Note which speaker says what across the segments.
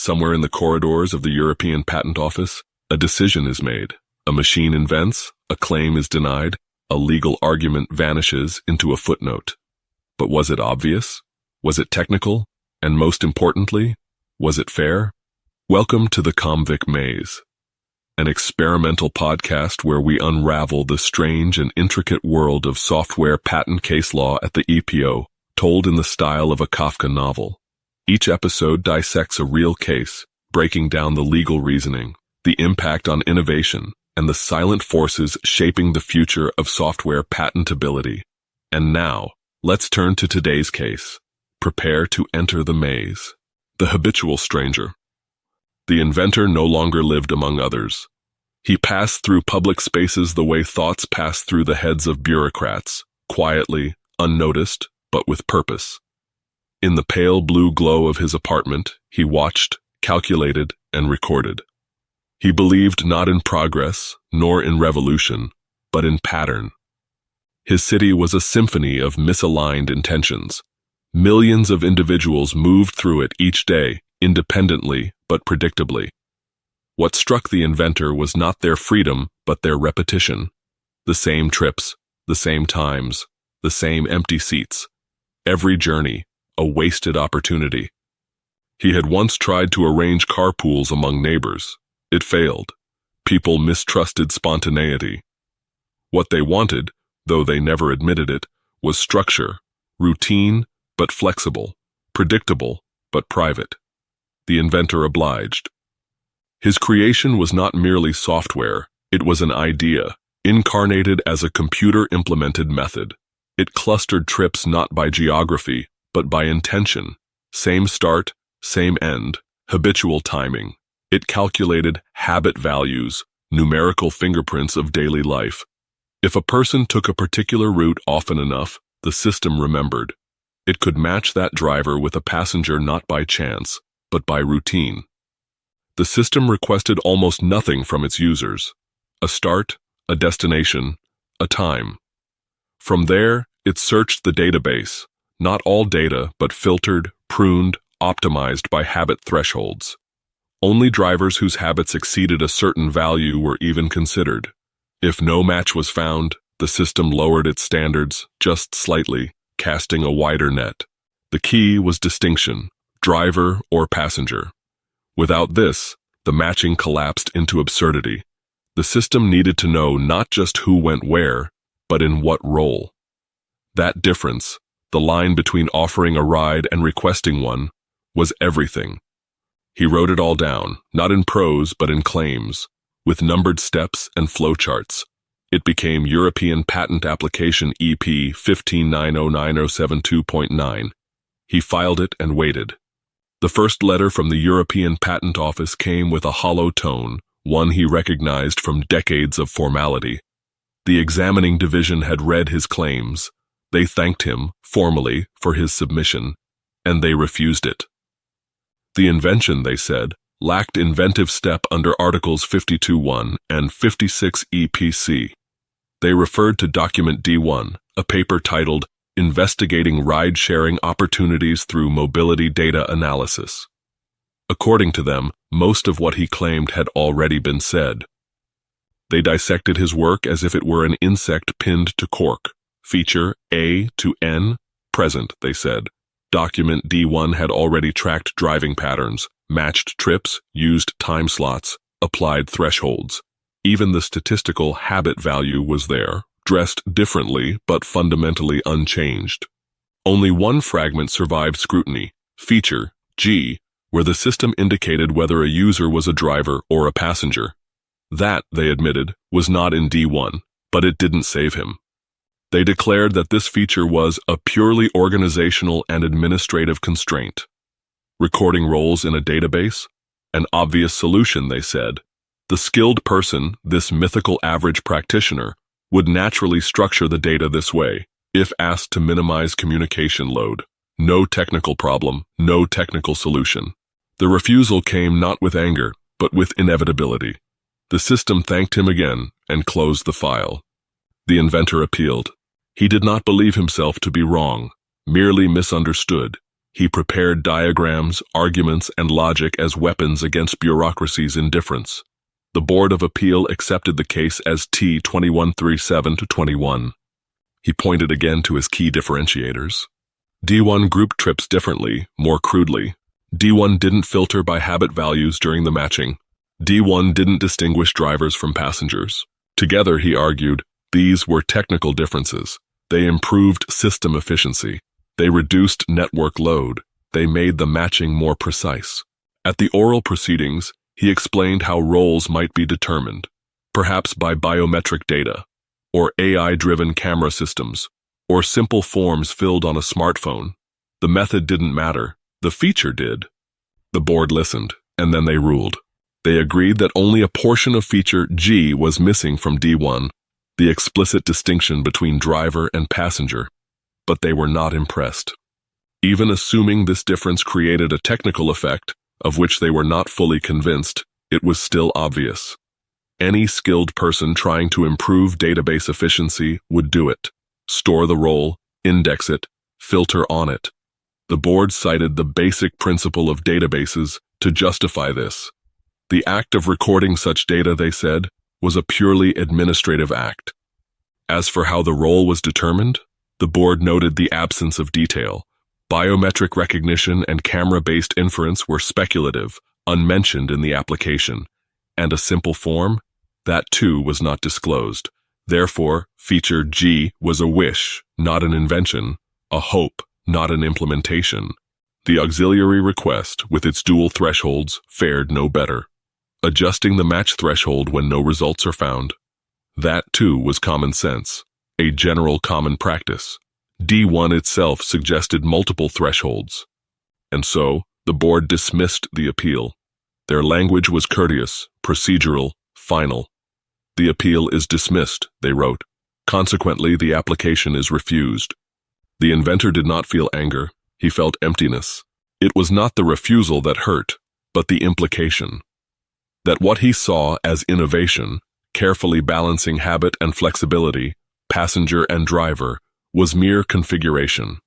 Speaker 1: somewhere in the corridors of the European Patent Office, a decision is made. A machine invents, a claim is denied, a legal argument vanishes into a footnote. But was it obvious? Was it technical? And most importantly, was it fair? Welcome to the Convict Maze, an experimental podcast where we unravel the strange and intricate world of software patent case law at the EPO, told in the style of a Kafka novel. Each episode dissects a real case, breaking down the legal reasoning, the impact on innovation, and the silent forces shaping the future of software patentability. And now, let's turn to today's case. Prepare to enter the maze. The Habitual Stranger. The inventor no longer lived among others. He passed through public spaces the way thoughts pass through the heads of bureaucrats, quietly, unnoticed, but with purpose. In the pale blue glow of his apartment, he watched, calculated, and recorded. He believed not in progress, nor in revolution, but in pattern. His city was a symphony of misaligned intentions. Millions of individuals moved through it each day, independently but predictably. What struck the inventor was not their freedom, but their repetition. The same trips, the same times, the same empty seats. Every journey, a wasted opportunity. He had once tried to arrange carpools among neighbors. It failed. People mistrusted spontaneity. What they wanted, though they never admitted it, was structure, routine but flexible, predictable but private. The inventor obliged. His creation was not merely software, it was an idea, incarnated as a computer-implemented method. It clustered trips not by geography, but by intention. Same start, same end, habitual timing. It calculated habit values, numerical fingerprints of daily life. If a person took a particular route often enough, the system remembered. It could match that driver with a passenger not by chance, but by routine. The system requested almost nothing from its users: a start, a destination, a time. From there, it searched the database, not all data, but filtered, pruned, optimized by habit thresholds. Only drivers whose habits exceeded a certain value were even considered. If no match was found, the system lowered its standards just slightly, casting a wider net. The key was distinction, driver or passenger. Without this, the matching collapsed into absurdity. The system needed to know not just who went where, but in what role. That difference, the line between offering a ride and requesting one, was everything. He wrote it all down, not in prose but in claims, with numbered steps and flowcharts. It became European Patent Application EP 1590972.9. He filed it and waited. The first letter from the European Patent Office came with a hollow tone, one he recognized from decades of formality. The examining division had read his claims. They thanked him, formally, for his submission, and they refused it. The invention, they said, lacked inventive step under Articles 52.1 and 56 EPC. They referred to Document D1, a paper titled Investigating Ride-Sharing Opportunities Through Mobility Data Analysis. According to them, most of what he claimed had already been said. They dissected his work as if it were an insect pinned to cork. Feature A to N, present, they said. Document D1 had already tracked driving patterns, matched trips, used time slots, applied thresholds. Even the statistical habit value was there, dressed differently but fundamentally unchanged. Only one fragment survived scrutiny, feature G, where the system indicated whether a user was a driver or a passenger. That, they admitted, was not in D1, but it didn't save him. They declared that this feature was a purely organizational and administrative constraint. Recording roles in a database? An obvious solution, they said. The skilled person, this mythical average practitioner, would naturally structure the data this way, if asked to minimize communication load. No technical problem, no technical solution. The refusal came not with anger, but with inevitability. The system thanked him again and closed the file. The inventor appealed. He did not believe himself to be wrong, merely misunderstood. He prepared diagrams, arguments, and logic as weapons against bureaucracy's indifference. The Board of Appeal accepted the case as T2137-21. He pointed again to his key differentiators. D1 grouped trips differently, more crudely. D1 didn't filter by habit values during the matching. D1 didn't distinguish drivers from passengers. Together, he argued, these were technical differences. They improved system efficiency. They reduced network load. They made the matching more precise. At the oral proceedings, he explained how roles might be determined, perhaps by biometric data, or AI-driven camera systems, or simple forms filled on a smartphone. The method didn't matter. The feature did. The board listened, and then they ruled. They agreed that only a portion of feature G was missing from D1, the explicit distinction between driver and passenger, but they were not impressed. Even assuming this difference created a technical effect, of which they were not fully convinced, it was still obvious. Any skilled person trying to improve database efficiency would do it. Store the role, index it, filter on it. The board cited the basic principle of databases to justify this. The act of recording such data, they said, was a purely administrative act. As for how the role was determined, the board noted the absence of detail. Biometric recognition and camera-based inference were speculative, unmentioned in the application, and a simple form? That too was not disclosed. Therefore, feature G was a wish, not an invention, a hope, not an implementation. The auxiliary request, with its dual thresholds, fared no better. Adjusting the match threshold when no results are found. That too was common sense, a general common practice. D1 itself suggested multiple thresholds. And so, the board dismissed the appeal. Their language was courteous, procedural, final. The appeal is dismissed, they wrote. Consequently, the application is refused. The inventor did not feel anger, he felt emptiness. It was not the refusal that hurt, but the implication. That what he saw as innovation, carefully balancing habit and flexibility, passenger and driver, was mere configuration.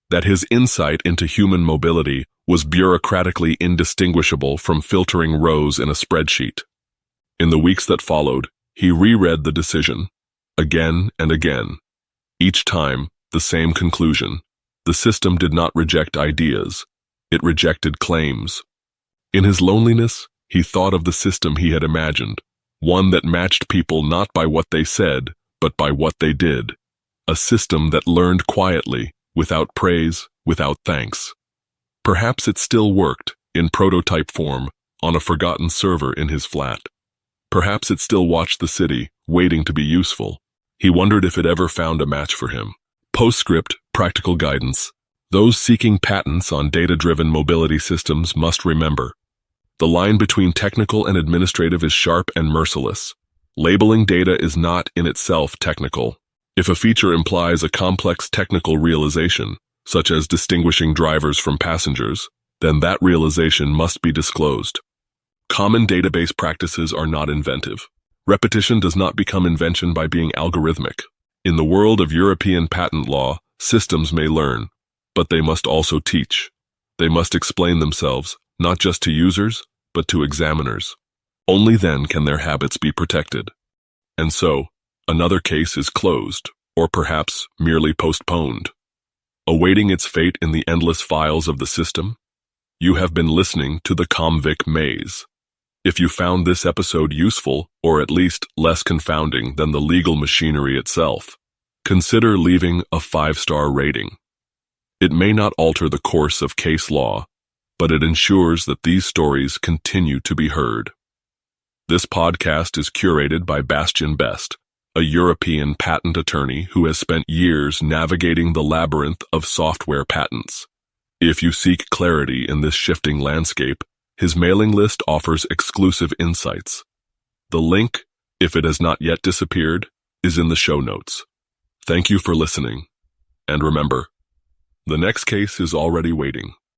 Speaker 1: That his insight into human mobility was bureaucratically indistinguishable from filtering rows in a spreadsheet. In the weeks that followed, he reread the decision, again and again. Each time, the same conclusion. The system did not reject ideas. It rejected claims. In his loneliness, he thought of the system he had imagined, one that matched people not by what they said, but by what they did. A system that learned quietly, without praise, without thanks. Perhaps it still worked, in prototype form, on a forgotten server in his flat. Perhaps it still watched the city, waiting to be useful. He wondered if it ever found a match for him. Postscript, practical guidance. Those seeking patents on data-driven mobility systems must remember. The line between technical and administrative is sharp and merciless. Labeling data is not in itself technical. If a feature implies a complex technical realization, such as distinguishing drivers from passengers, then that realization must be disclosed. Common database practices are not inventive. Repetition does not become invention by being algorithmic. In the world of European patent law, systems may learn, but they must also teach. They must explain themselves, not just to users, but to examiners. Only then can their habits be protected. And so, another case is closed, or perhaps merely postponed. Awaiting its fate in the endless files of the system, you have been listening to the Convict Maze. If you found this episode useful, or at least less confounding than the legal machinery itself, consider leaving a 5-star rating. It may not alter the course of case law, but it ensures that these stories continue to be heard. This podcast is curated by Bastian Best, a European patent attorney who has spent years navigating the labyrinth of software patents. If you seek clarity in this shifting landscape, his mailing list offers exclusive insights. The link, if it has not yet disappeared, is in the show notes. Thank you for listening. And remember, the next case is already waiting.